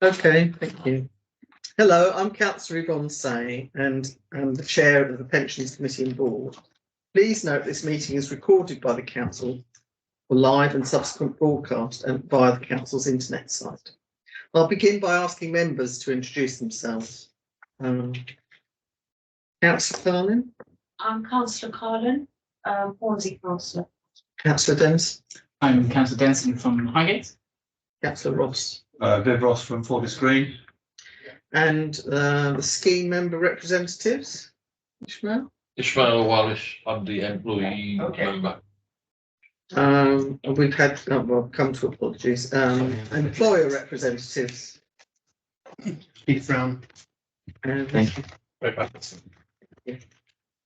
Okay, thank you. Hello, I'm Councillor Yvonne Say, and I'm the Chair of the Pensions Committee and Board. Please note this meeting is recorded by the Council for live and subsequent broadcast and via the Council's internet site. I'll begin by asking members to introduce themselves. Councillor Carlin. I'm Councillor Carlin, Hornsey Councillor. Councillor Dennis. I'm Councillor Denson from Highgate. Councillor Ross. Viv Ross from Forest Green. And the scheme member representatives. Ishmael Wallace, I'm the employee member. We've had, well, come to apologies. Employer representatives. Keith Brown. Thank you.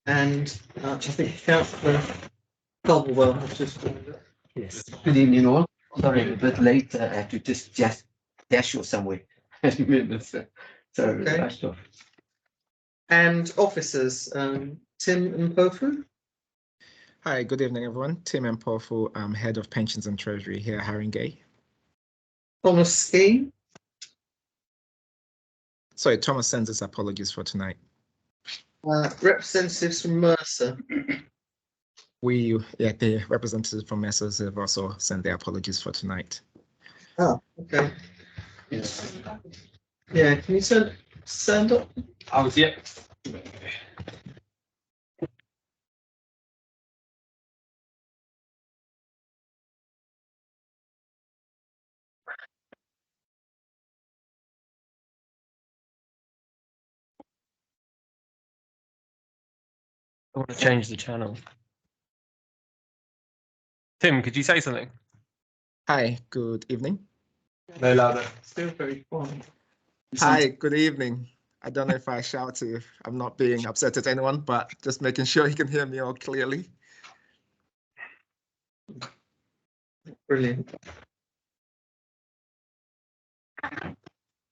And I think Councillor Caldwell has just. Yes. Good evening, all. Sorry, I'm a bit late. I had to just dash off somewhere. So Okay. rushed off. And officers, Tim and Pofu. Hi, good evening, everyone. Tim Mpofu, I'm Head of Pensions and Treasury here at Haringey. Thomas Skeen. Sorry, Thomas sends his apologies for tonight. Representatives from Mercer. The representatives from Messrs have also sent their apologies for tonight. Oh, okay. Yeah, can you stand up? I was, yeah. I want to change the channel. Tim, could you say something? Hi, good evening. No louder. Still very quiet. Hi, good evening. I don't know if I shout if I'm not being upset at anyone, but just making sure you can hear me all clearly. Brilliant.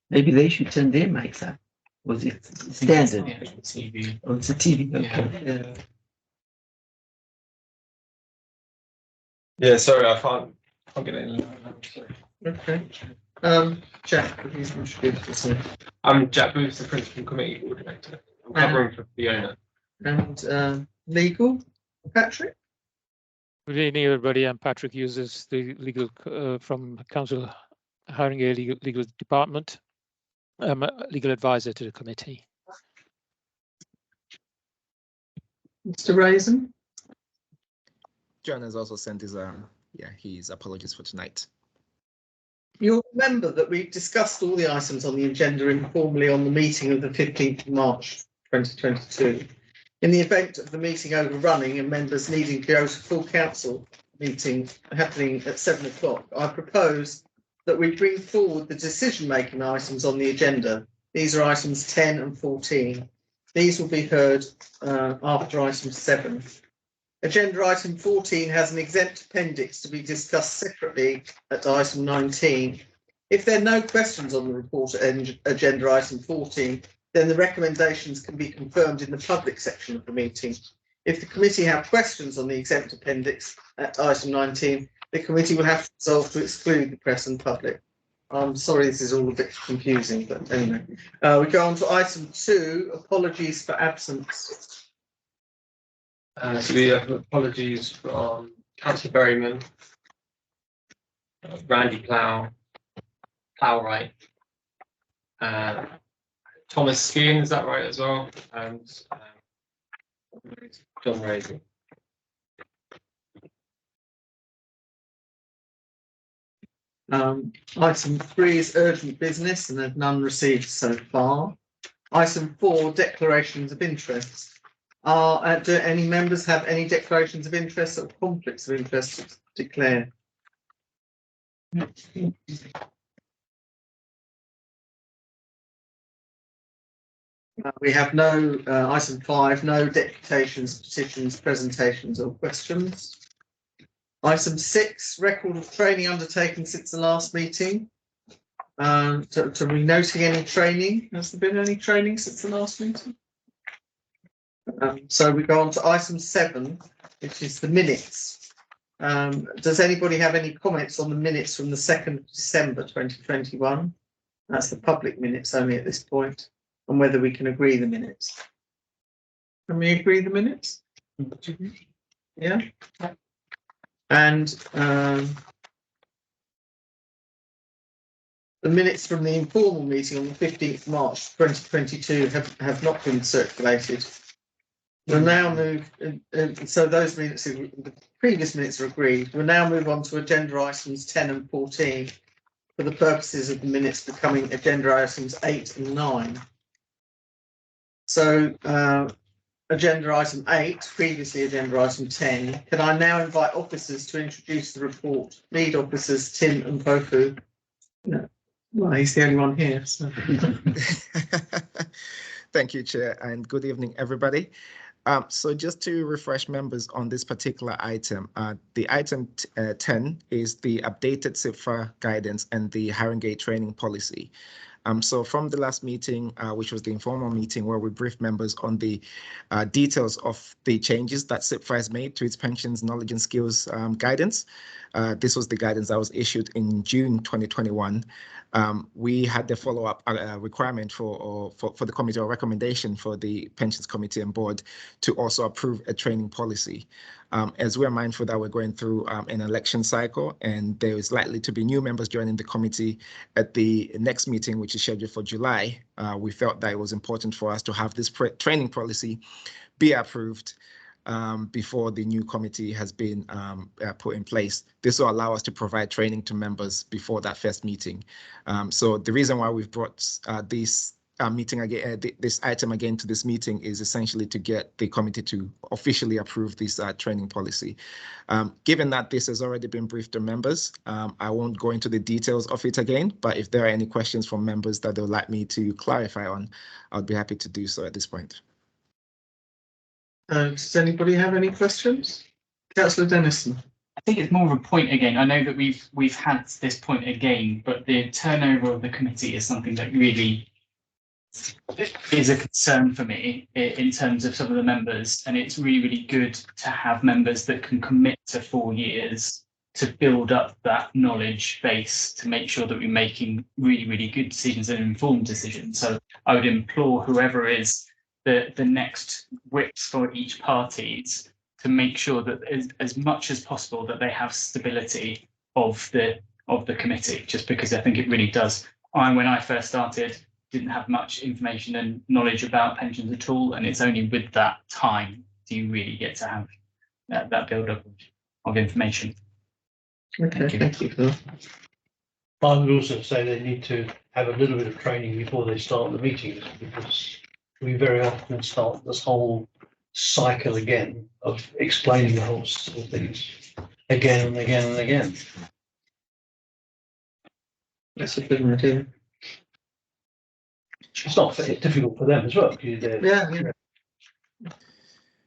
Maybe they should turn their mics up. Was it standard? Yeah, TV. Oh, it's a TV. Okay. Yeah. Yeah, sorry, I can't get any. Okay. Jack, would you introduce yourself? I'm Jack Booth, the Principal Committee Coordinator. I'm covering for Fiona. And legal, Patrick. Good evening, everybody. I'm Patrick Hughes, the legal from Council Haringey Legal Department. I'm a legal advisor to the committee. Mr. Raisin. John has also sent his apologies for tonight. You'll remember that we discussed all the items on the agenda informally on the meeting of the 15th of March 2022. In the event of the meeting overrunning and members needing to go to full council meeting happening at 7 o'clock, I propose that we bring forward the decision-making items on the agenda. These are items 10 and 14. These will be heard after item 7. Agenda item 14 has an exempt appendix to be discussed separately at item 19. If there are no questions on the report at agenda item 14, then the recommendations can be confirmed in the public section of the meeting. If the committee have questions on the exempt appendix at item 19, the committee will have to resolve to exclude the press and public. I'm sorry this is all a bit confusing, but anyway. We go on to item 2, apologies for absence. So we have apologies from Councillor Berryman, Randy Plowright, Thomas Skeen, is that right as well? And John Raisin. Item 3 is urgent business and there's none received so far. Item 4, declarations of interest. Do any members have any declarations of interest or conflicts of interest to declare? We have no, item 5, no deputations, petitions, presentations or questions. Item 6, record of training undertaken since the last meeting. To be noting any training. Has there been any training since the last meeting? So we go on to item 7, which is the minutes. Does anybody have any comments on the minutes from the 2nd of December 2021? That's the public minutes only at this point, and whether we can agree the minutes. Can we agree the minutes? Yeah. And the minutes from the informal meeting on the 15th March 2022 have not been circulated. We'll now move, so those minutes, the previous minutes are agreed. We'll now move on to agenda items 10 and 14 for the purposes of the minutes becoming agenda items 8 and 9. So agenda item 8, previously agenda item 10. Can I now invite officers to introduce the report? Lead officers Tim and Pofu. No. Well, he's the only one here. So. Thank you, Chair, and good evening, everybody. So just to refresh members on this particular item, the item 10 is the updated CIPFA guidance and the Haringey training policy. So from the last meeting, which was the informal meeting where we briefed members on the details of the changes that CIPFA has made to its pensions, knowledge and skills guidance. This was the guidance that was issued in June 2021. We had the follow-up requirement for the committee, or recommendation for the pensions committee and board to also approve a training policy. As we're mindful that we're going through an election cycle, and there is likely to be new members joining the committee at the next meeting, which is scheduled for July, we felt that it was important for us to have this training policy be approved before the new committee has been put in place. This will allow us to provide training to members before that first meeting. So the reason why we've brought this meeting again, this item again to this meeting is essentially to get the committee to officially approve this training policy. Given that this has already been briefed to members, I won't go into the details of it again, but if there are any questions from members that they would like me to clarify on, I'd be happy to do so at this point. Does anybody have any questions? Councillor Dennison. I think it's more of a point again. I know that we've had this point again, but the turnover of the committee is something that really is a concern for me in terms of some of the members, and it's really, really good to have members that can commit to 4 years to build up that knowledge base to make sure that we're making really, really good decisions and informed decisions. So I would implore whoever is the next whips for each parties to make sure that as much as possible that they have stability of the committee, just because I think it really does. When I first started, didn't have much information and knowledge about pensions at all, and it's only with that time do you really get to have that build up of information. Okay, thank you for that. I would also say they need to have a little bit of training before they start the meetings, because we very often start this whole cycle again of explaining the whole sort of things again and again and again. That's a good idea. It's not difficult for them as well. Yeah.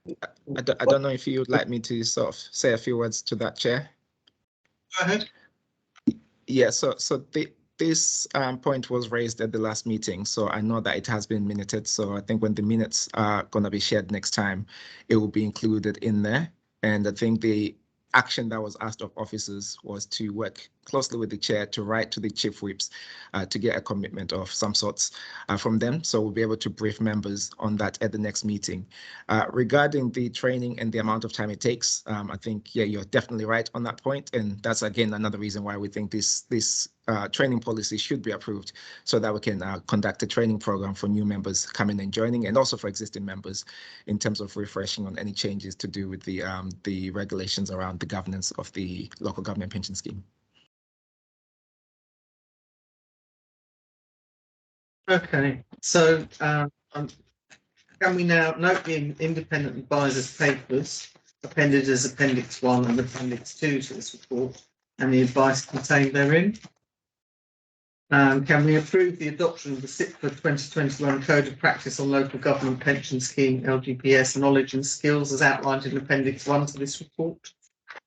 I don't know if you would like me to sort of say a few words to that, Chair. Go ahead. Yeah, so this point was raised at the last meeting, so I know that it has been minuted. So I think when the minutes are going to be shared next time, it will be included in there. And I think the action that was asked of officers was to work closely with the chair to write to the chief whips to get a commitment of some sorts from them. So we'll be able to brief members on that at the next meeting. Regarding the training and the amount of time it takes, I think, yeah, you're definitely right on that point. And that's, again, another reason why we think this training policy should be approved, so that we can conduct a training program for new members coming and joining, and also for existing members in terms of refreshing on any changes to do with the regulations around the governance of the local government pension scheme. Okay, so can we now note the independent advisors' papers appended as Appendix 1 and Appendix 2 to this report and the advice contained therein? Can we approve the adoption of the CIPFA 2021 Code of Practice on Local Government Pension Scheme LGPS Knowledge and Skills as outlined in Appendix 1 to this report?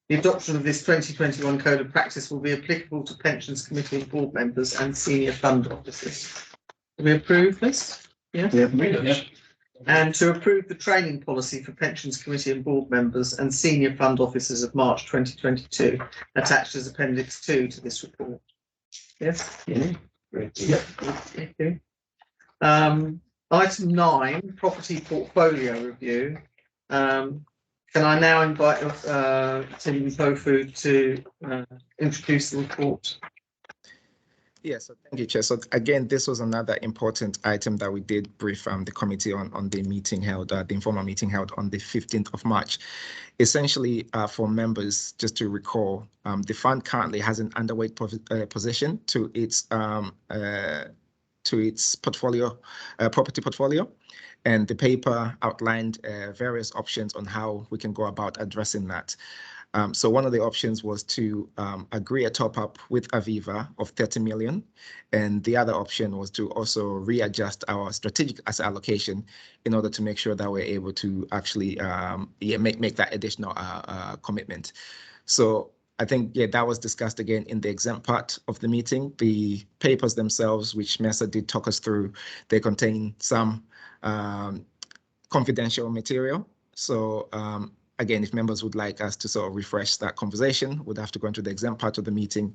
The adoption of this 2021 Code of Practice will be applicable to Pensions Committee and board members and senior fund officers. Do we approve this? Yeah. Yeah. And to approve the training policy for Pensions Committee and board members and senior fund officers of March 2022, attached as Appendix 2 to this report. Yes? Yeah. Yeah. Thank you. Item 9, property portfolio review. Can I now invite Tim Pofu to introduce the report? Yes, so thank you, Chair. So again, this was another important item that we did brief the committee on the meeting held, the informal meeting held on the 15th of March. Essentially, for members, just to recall, the fund currently has an underweight position to its portfolio, property portfolio, and the paper outlined various options on how we can go about addressing that. So one of the options was to agree a top up with Aviva of 30 million. And the other option was to also readjust our strategic asset allocation in order to make sure that we're able to actually make that additional commitment. So I think, yeah, that was discussed again in the exempt part of the meeting. The papers themselves, which Mesa did talk us through, they contain some confidential material. So again, if members would like us to sort of refresh that conversation, we'd have to go into the exempt part of the meeting.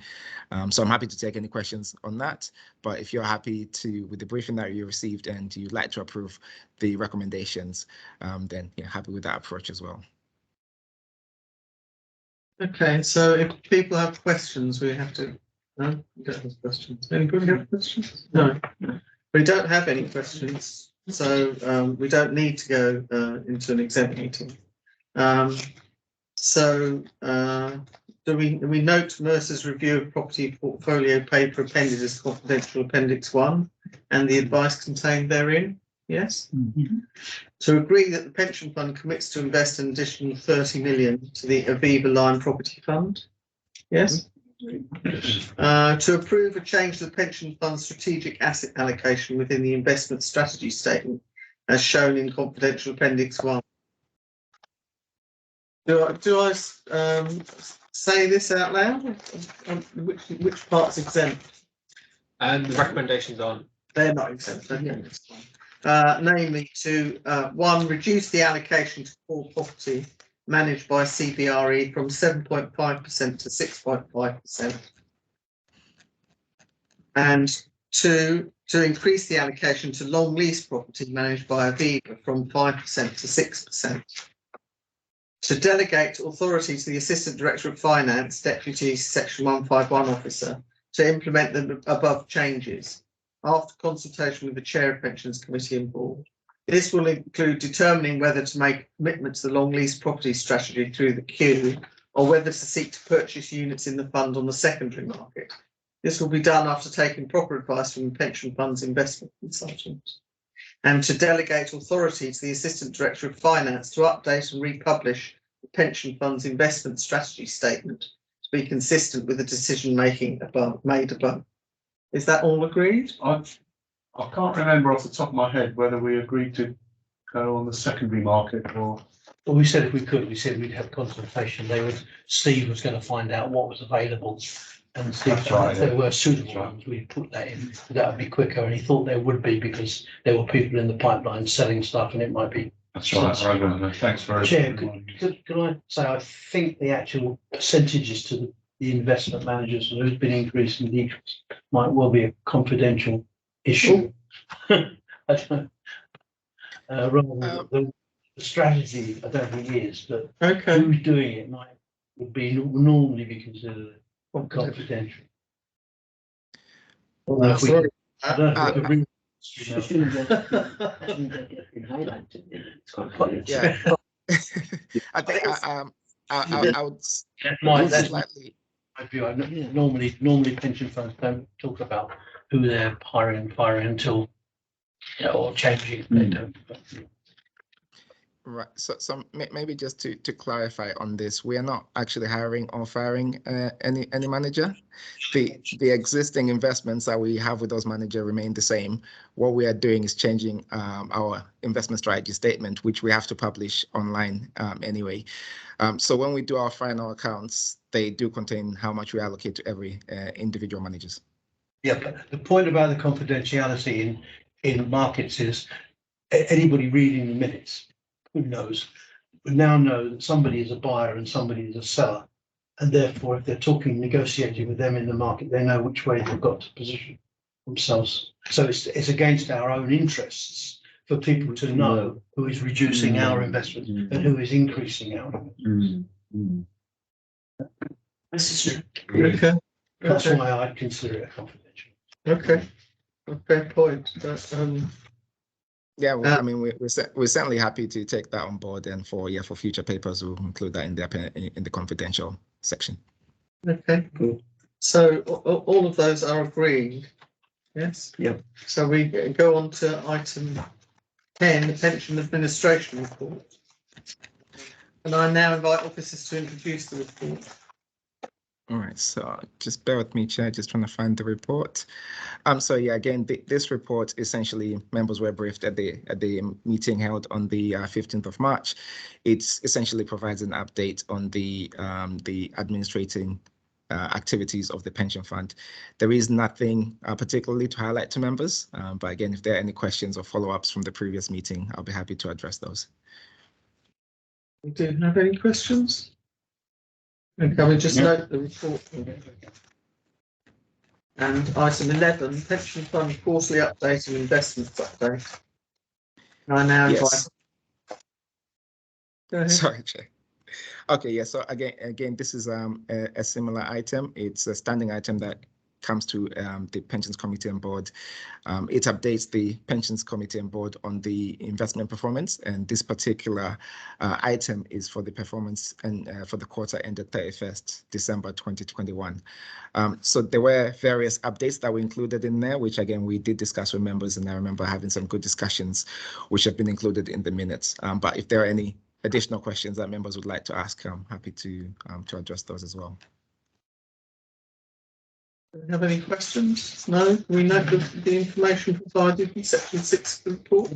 So I'm happy to take any questions on that. But if you're happy to, with the briefing that you received and you'd like to approve the recommendations, then yeah, happy with that approach as well. Okay, so if people have questions, we have to. No, we don't have questions. Anybody have questions? No, we don't have any questions, so we don't need to go into an exempt meeting. Do we note Mercer's review of property portfolio paper appended as confidential Appendix 1 and the advice contained therein? Yes. Mm-hmm. To agree that the pension fund commits to invest an additional 30 million to the Aviva Line Property Fund? Yes. To approve a change to the pension fund's strategic asset allocation within the investment strategy statement as shown in confidential Appendix 1. Do I say this out loud? Which part's exempt? And the recommendations on. They're not exempt. Okay. Namely to 1, reduce the allocation to core property managed by CBRE from 7.5% to 6.5%. And 2, to increase the allocation to long lease property managed by Aviva from 5% to 6%. To delegate authority to the Assistant Director of Finance, Deputy Section 151 Officer, to implement the above changes after consultation with the Chair of Pensions Committee and Board. This will include determining whether to make a commitment to the long lease property strategy through the queue or whether to seek to purchase units in the fund on the secondary market. This will be done after taking proper advice from the Pension Fund's investment consultant. And to delegate authority to the Assistant Director of Finance to update and republish the Pension Fund's investment strategy statement to be consistent with the decision making made above. Is that all agreed? I can't remember off the top of my head whether we agreed to go on the secondary market or. Well, we said if we could, we said we'd have consultation. Steve was going to find out what was available and see if there were suitable ones. We'd put that in. That would be quicker. And he thought there would be because there were people in the pipeline selling stuff, and it might be. That's right. Thanks very much. Chair, could I say I think the actual percentages to the investment managers and who's been increasing the interest might well be a confidential issue. I don't know. Rather than the strategy, I don't think it is, but Okay. who's doing it would normally be considered confidential. Although if we Sorry. I don't know if we could ring- Yeah. I think I would slightly. My view, normally pension funds don't talk about who they're hiring and firing until or changing. They don't. Right. So maybe just to clarify on this, we are not actually hiring or firing any manager. The existing investments that we have with those managers remain the same. What we are doing is changing our investment strategy statement, which we have to publish online anyway. So when we do our final accounts, they do contain how much we allocate to every individual managers. Yeah, but the point about the confidentiality in markets is anybody reading the minutes, who knows, would now know that somebody is a buyer and somebody is a seller. And therefore, if they're talking, negotiating with them in the market, they know which way they've got to position themselves. So it's against our own interests for people to know who is reducing our investment and who is increasing our investment. This is true. Okay. That's Okay. why I'd consider it confidential. Okay. A fair point. Yeah, well, Uh, I mean, we're certainly happy to take that on board, and for future papers, we'll include that in the confidential section. Okay. Good. So all of those are agreed. Yes. Yeah. So we go on to item 10, the pension administration report. And I now invite officers to introduce the report. All right, so just bear with me, Chair, just trying to find the report. So yeah, again, this report, essentially, members were briefed at the meeting held on the 15th of March. It essentially provides an update on the administrating activities of the pension fund. There is nothing particularly to highlight to members, but again, if there are any questions or follow-ups from the previous meeting, I'll be happy to address those. You didn't have any questions? And can we just note the report? And item 11, pension fund quarterly update and investments update. I now invite. Yes. Go ahead. Sorry, Chair. Okay, yeah, so again, this is a similar item. It's a standing item that comes to the Pensions Committee and Board. It updates the Pensions Committee and Board on the investment performance, and this particular item is for the performance and for the quarter ended 31st December 2021. So there were various updates that were included in there, which again we did discuss with members, and I remember having some good discussions, which have been included in the minutes. But if there are any additional questions that members would like to ask, I'm happy to address those as well. Do you have any questions? No? We note the information provided in section 6 of the report.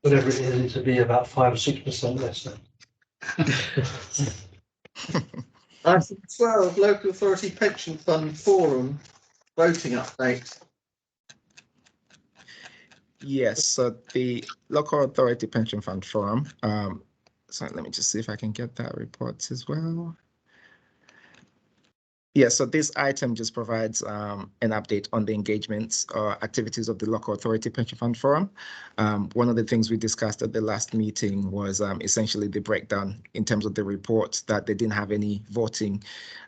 Whatever it is, it will be about 5 or 6% less than. Item 12, local authority pension fund forum voting update. Yes, so the local authority pension fund forum. So let me just see if I can get that report as well. Yeah, so this item just provides an update on the engagements or activities of the Local Authority Pension Fund Forum. One of the things we discussed at the last meeting was essentially the breakdown in terms of the report that they didn't have any voting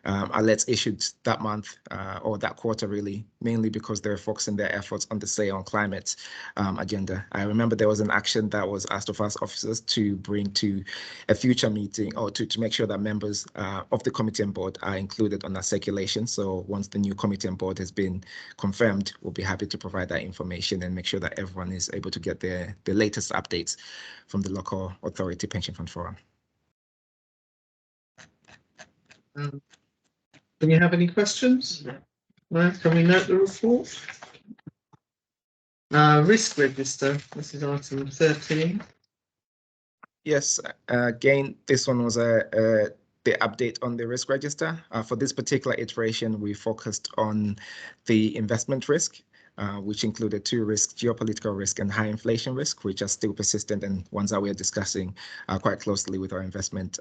alerts issued that month or that quarter, really, mainly because they're focusing their efforts on the Say on Climate agenda. I remember there was an action that was asked of us officers to bring to a future meeting, or to make sure that members of the committee and board are included on that circulation. So once the new committee and board has been confirmed, we'll be happy to provide that information and make sure that everyone is able to get the latest updates from the Local Authority Pension Fund Forum. Do you have any questions? No. Can we note the report? Risk register. This is item 13. Yes, again, this one was the update on the risk register. For this particular iteration, we focused on the investment risk, which included two risks: geopolitical risk and high inflation risk, which are still persistent and ones that we are discussing quite closely with our investment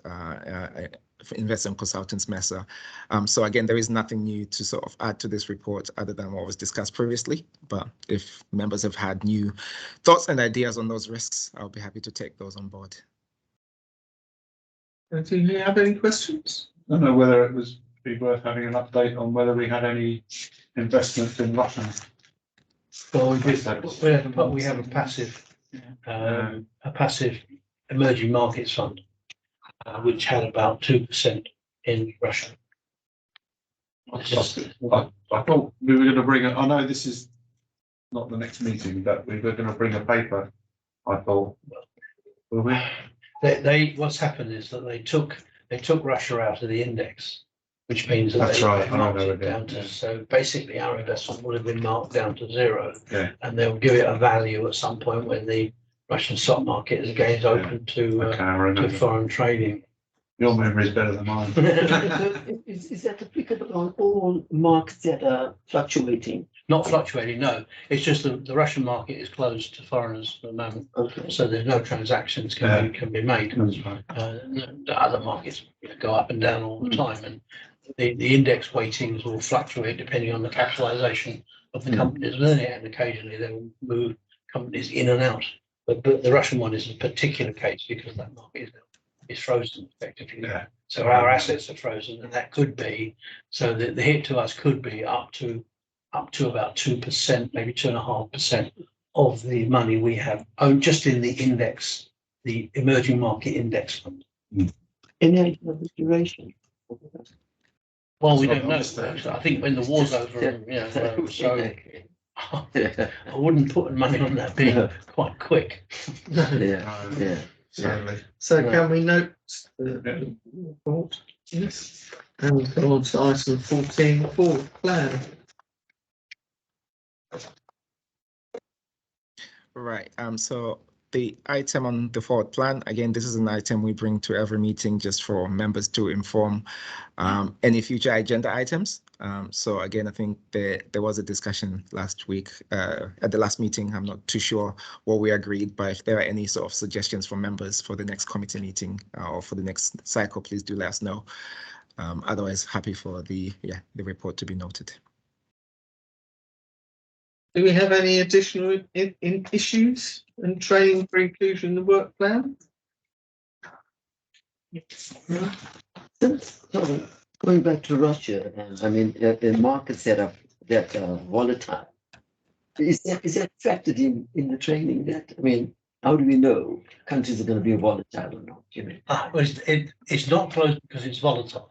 consultants, MESA. So again, there is nothing new to sort of add to this report other than what was discussed previously. But if members have had new thoughts and ideas on those risks, I'll be happy to take those on board. Do you have any questions? I don't know whether it was be worth having an update on whether we had any investment in Russia. Well, we have a passive emerging markets fund, which had about 2% in Russia. I thought we were going to bring it. I know this is not the next meeting, but we were going to bring a paper. I thought. Were we? What's happened is that they took Russia out of the index, which means that That's they right. marked it down to, so basically our investment would have been marked down to zero. Yeah. And they'll give it a value at some point when the Russian stock market is again open to foreign trading. Your memory is better than mine. Is that applicable on all markets that are fluctuating? Not fluctuating, no. It's just the Russian market is closed to foreigners at the moment, Okay. so there's no transactions can be made. The other markets go up and down all the time, and the index weightings will fluctuate depending on the capitalization of the companies within it, and occasionally they will move companies in and out. But the Russian one is a particular case because that market is frozen effectively. Yeah. So our assets are frozen, and that could be, so the hit to us could be up to about 2%, maybe 2.5% of the money we have owned just in the index, the emerging market index fund. Any idea of the duration? Well, we So don't know. understand. I think when the war's over, so I wouldn't put money on that being quite quick. Yeah. Certainly. So can we note the report? Yes. And go on to item 14, forward plan. Right. So the item on the forward plan, again, this is an item we bring to every meeting just for members to inform any future agenda items. So again, I think there was a discussion last week at the last meeting. I'm not too sure what we agreed, but if there are any sort of suggestions from members for the next committee meeting or for the next cycle, please do let us know. Otherwise, happy for the report to be noted. Do we have any additional issues and training for inclusion in the work plan? So, going back to Russia, I mean, the markets that are volatile, is that factored in the training? That, I mean, how do we know countries are going to be volatile or not? You know? Well, it's not closed because it's volatile.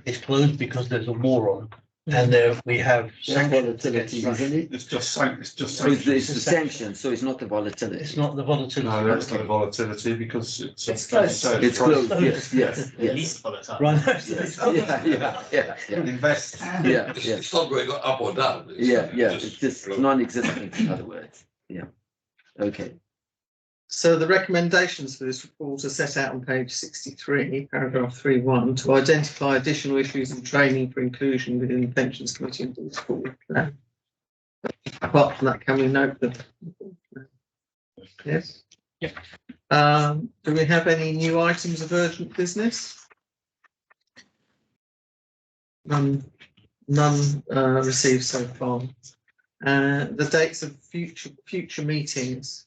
It's closed because there's a war on, and there we have sanctions against Volatility, Russia. isn't it? It's just So it's the sanctions, so it's not the volatility. It's not the volatility. No, that's not volatility because it's close. It's closed, yes. Right. Yeah. Invest. Yeah. It's not going up or down. Yeah, it's just non-existent, in other words. Yeah. Okay. So the recommendations for this report are set out on page 63, paragraph 3.1, to identify additional issues and training for inclusion within the Pensions Committee and Board's forward plan. Apart from that, can we note that? Yes. Yeah. Do we have any new items of urgent business? None received so far. The dates of future meetings.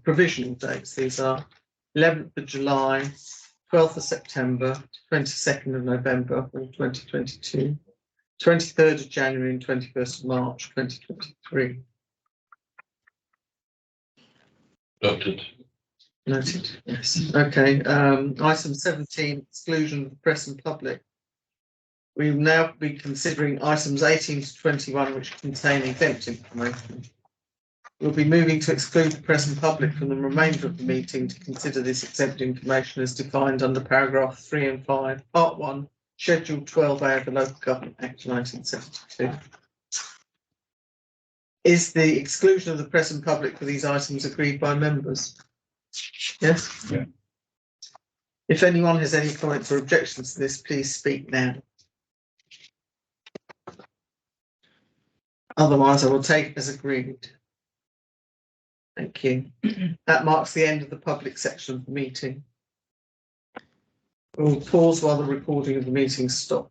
Provisional dates. These are 11th of July, 12th of September, 22nd of November 2022, 23rd of January and 21st of March 2023. Noted. Noted. Yes. Okay. Item 17, exclusion of the press and public. We will now be considering items 18 to 21, which contain exempt information. We'll be moving to exclude the press and public from the remainder of the meeting to consider this exempt information as defined under paragraph 3 and 5, part 1, schedule 12A of the Local Government Act 1972. Is the exclusion of the press and public for these items agreed by members? Yes? Yeah. If anyone has any comments or objections to this, please speak now. Otherwise, I will take it as agreed. Thank you. That marks the end of the public section of the meeting. We'll pause while the recording of the meeting stops.